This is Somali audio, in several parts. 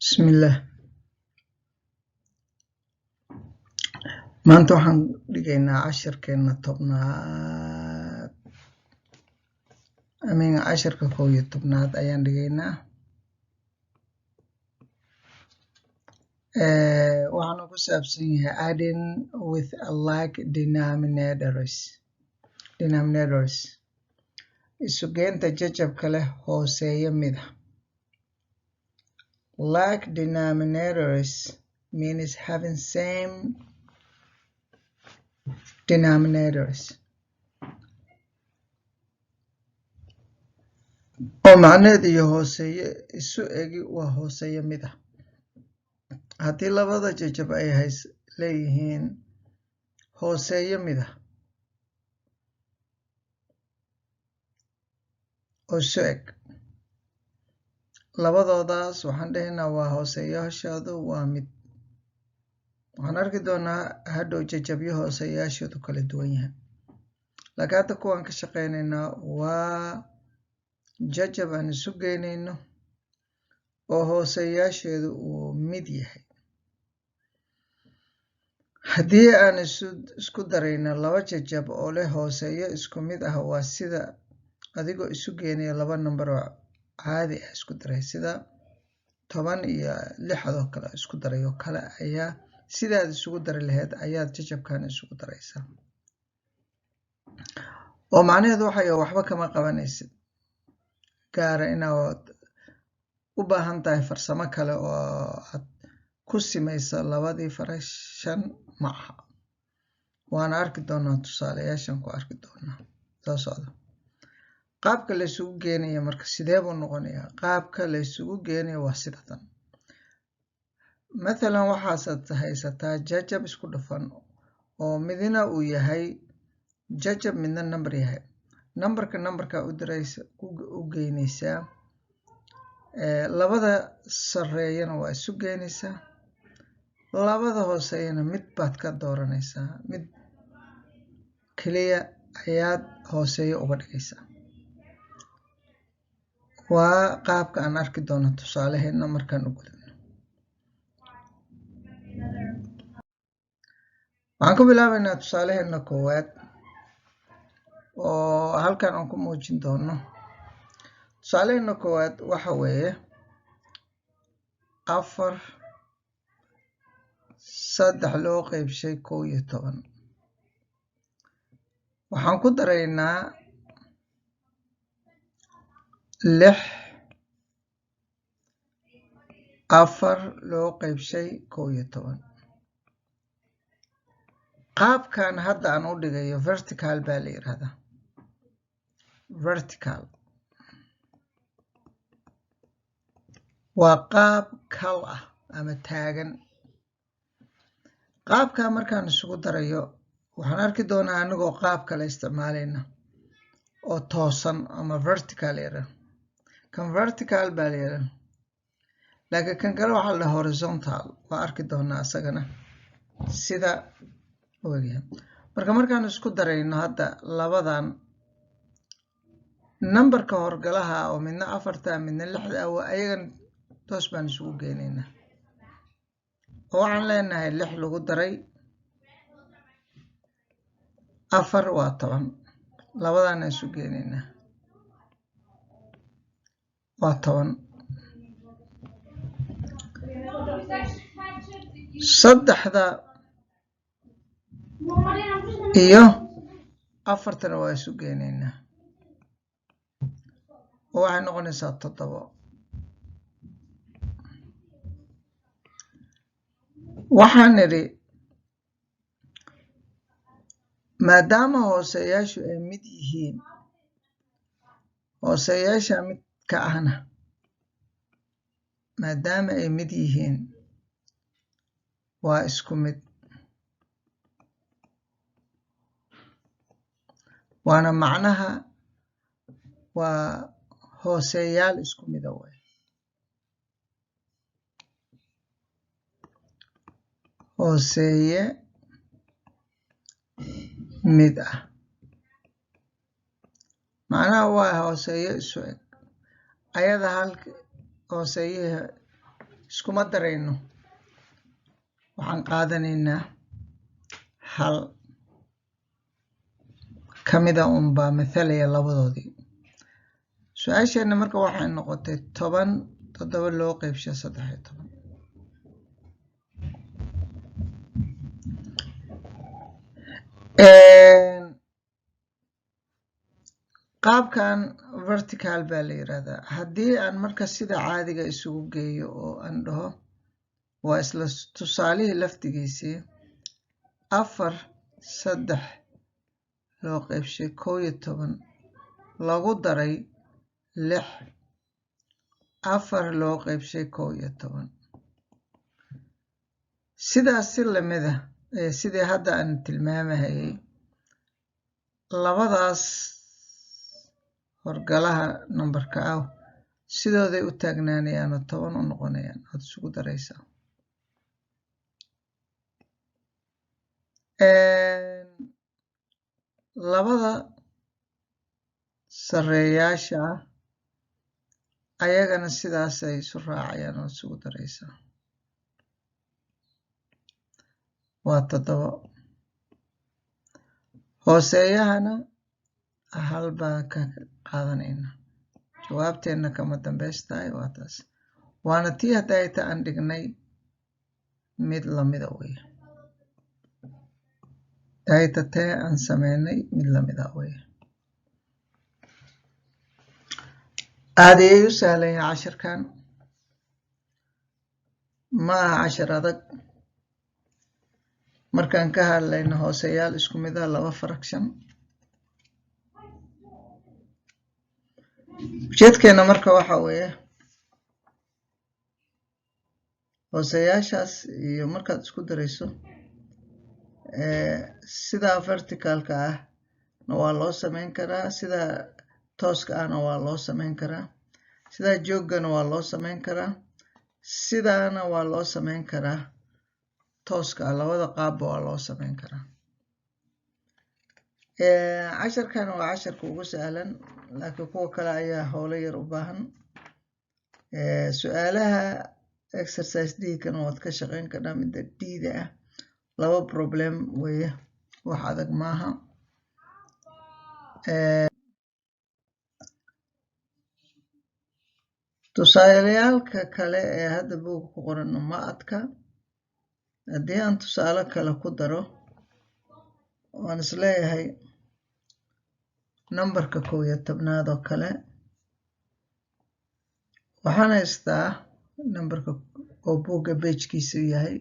بسم الله. maanta waxaan dhigaynaa casharkeena tobnaad casharka 11aad ayaan dhigaynaa. waxaanu ku saabsan yahay adding with like denominators isugeynta jajabka leh hooseeya mida. Like denominators means having same denominators. oo macneed iyo hooseeye isu egi waa hooseeya mida. haddii labada jajab ay leeyihiin hooseeya mida oo isu eg, labadoodaas waxaan dhahaynaa waa hooseeyaashoodu waa mid. waxaan arki doonaa hadhow jajabyo hooseeyaashoodu kala duwan yahay, laakiin hadda kuwaan ka shaqaynaynaa waa jajab aan isu geynayno oo hooseeyaasheedu uu mid yahay. haddii aan isku darayno laba jajab oo leh hooseeyo isku mid ah, waa sida adigoo isu geynaya laba nambar oo caadi ah isku daray, sida 10 iyo 6 kale isku daray oo kale ayaa sidaad isugu dari lahayd ayaad jajabkan isugu daraysaa. oo macnaheedu waxba kama qabanaysid gaara inaad u baahan tahay farsamo kale oo aad ku simayso labadii farashan ma aha. waana arki doonaa tusaalayaashan ku arki doonaa soo socda. qaabka la isugu geenayo marka sidee buu noqonayaa? qaabka la isugu geenayo waa sida tan. mathalan waxaad haysataa jajab isku dhafan oo midna uu yahay jajab midna number yahay. nambarka u geynaysaa, labada sareeyana waa isu geynaysaa, labada hooseeyana mid baad ka dooranaysaa, mid keliya ayaad hooseeyo uga dhigaysaa. waa qaabka aan arki doono tusaalaheena markaan u gudubno. waxaan ku bilaabaynaa tusaalaheena koowaad oo halkan aan ku muujin doono. tusaalaheena koowaad waxa weeye 4 3 loo qaybshay 11. waxaan ku daraynaa 6 4 loo qaybshay 11. qaabkan hadda aan u dhigayo vertical baa la yiraahdaa. vertical waa qaab kal ah ama taagan. qaabka markaan isugu darayo waxaan arki doonaa anagoo qaab kale isticmaalayna oo toosan ama vertical era. kan vertical baa la yiraahdaa, laakiin kan kale waxaa la horizontal. waa arki doonaa asagana sida weeyaan. markaan isku darayno hadda labadan nambarka horgalaha oo midna 4 midna 6 waa ayagan toos baan isugu geenaynaa. oo waxaan leenahay 6 lagu daray 4 waa 10. labadana isu geenaynaa waa 10. 3 iyo 4 waa isu geenaynaa oo waxay noqonaysaa 7. waxaan nidhi maadaama hooseeyaashu ay mid yihiin, hooseeyaasha midka ahna maadaama ay mid yihiin waa isku mid, waana macnaha waa hooseeyaal isku mida way. hooseeye mid ah macnaha waa hooseeyo isu eg. ayada halka hooseeyaha iskuma darayno waxaan qaadanaynaa hal kamida unbaa mathalaya labadoodii su-aasheena marka waxay noqotay 7 loo qaybshay 13 qaabkan vertical baa la yiraahdaa haddii aan marka sida caadiga isugu geeyo oo aan dhaho waa isla tusaalihii laftigiisii 4 3 loo qaybshay 11 lagu daray 6 4 loo qaybshay 11 sidaas si lamid ah sidii hadda aan tilmaamahayay labadaas horgalaha numberka ah sidooday u taagnaanayaan oo 10 u noqonayaan aad isugu daraysaa labada sareeyaasha ayagana sidaas ay isu raacayaan oo isugu daraysaa waa 7 hooseeyahana hal baa ka qaadanayna jawaabteena kama dambaystahay waa taas waana tii hadayta aan dhignay mid lamida wey dayta tee aan sameynay mid lamida wey aad ayay u sahlan yahay cashirkan ma aha cashir adag markaan ka hadlayno hooseyaal isku mid ah 2 fraction ujeedkeena marka waxa weeye hooseyaashaas iyo markaad isku darayso sida verticalka ah waa loo sameyn karaa sida tooska ahna waa loo sameyn karaa sida joogana waa loo sameyn karaa sidana waa loo sameyn karaa tooska labada qaabba waa loo sameyn karaa casharkan waa casharka ugu sahlan laakiin kuwa kale ayaa howlo yar u baahan su-aalaha exercise d-kana waad ka shaqeyn kartaa midda d-da ah 2 problem weeye wax adag maaha tusaalayaalka kale ee hadda buugga ku qoran ma adka haddii aan tusaale kale ku daro waan isleeyahay numberka 11 oo kale waxaan haystaa numberka oo buugga page-kiisa yahay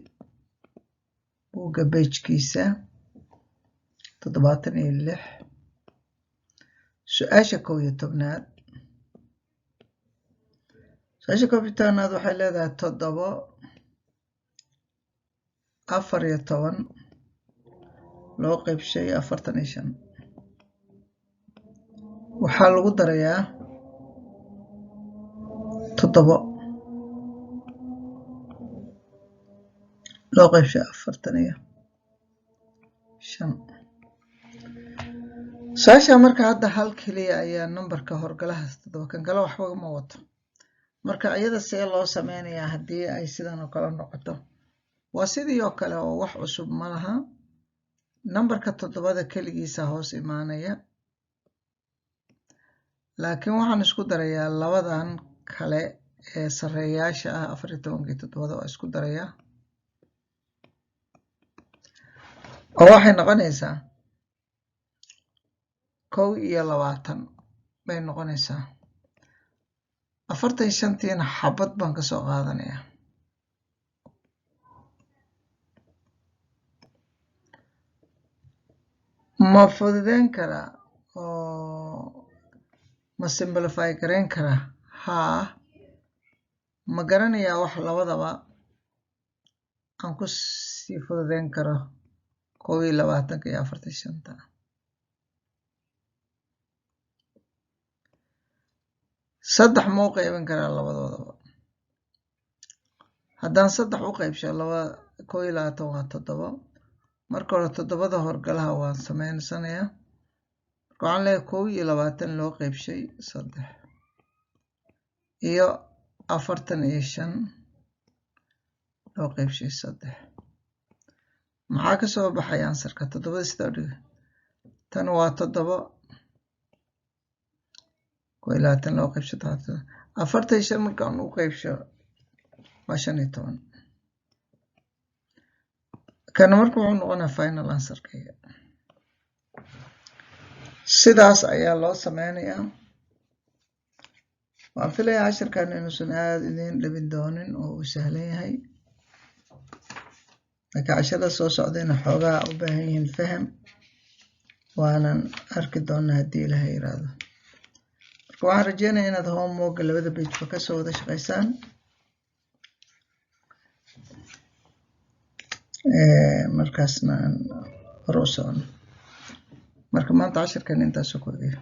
buugga page-kiisa 76 su-aasha 11aad su-aasha 11aad waxay leedahay 7 14 loo qaybshay 45 waxaa lagu darayaa 7 loo qaybshay 45 su-aasha marka hadda hal keliya ayaa numberka horgalahaas 7 kan kale waxba ma wato marka iyada see loo sameynayaa haddii ay sidan oo kale noqoto waa sidii oo kale oo wax cusub ma laha numberka 7 keligiisa hoos imaanaya laakiin waxaan isku darayaa labadan kale ee sareeyaasha ah 14 iyo 7 waa isku darayaa oo waxay noqonaysaa 21 bay noqonaysaa 45tiina xabad baan ka soo qaadanayaa ma fududeyn karaa oo ma simplify gareyn karaa haa ma garanayaa wax labadaba aan ku sii fududeyn karo 21 iyo 45 saddex ma u qaybin karaa labadoodaba haddaan 3 u qaybsho 21 waa 7 marka hore 7da horgalaha waan sameysanayaa marka waxaan leeyahay 21 loo qaybshay 3 iyo 45 loo qaybshay 3 maxaa ka soo baxay ansarka 7 sida dhiga tan waa 7 20 loo qaybshay 45 markaan u qaybsho waa 15 kan markuu wuxuu noqonaa final answerkayga sidaas ayaa loo sameynayaa waan filayaa casharkan inuusan aad idin dhibin doonin oo uu sahlan yahay laakiin casharada soo socdayna xoogaa u baahan yihiin faham waanan arki doonaa haddii ilaahay yiraahdo marka waxaan rajeynayaa inaad homework labada page ka soo wada shaqaysaan markaasna aan hor u socono marka maanta casharkan intaas ku eegay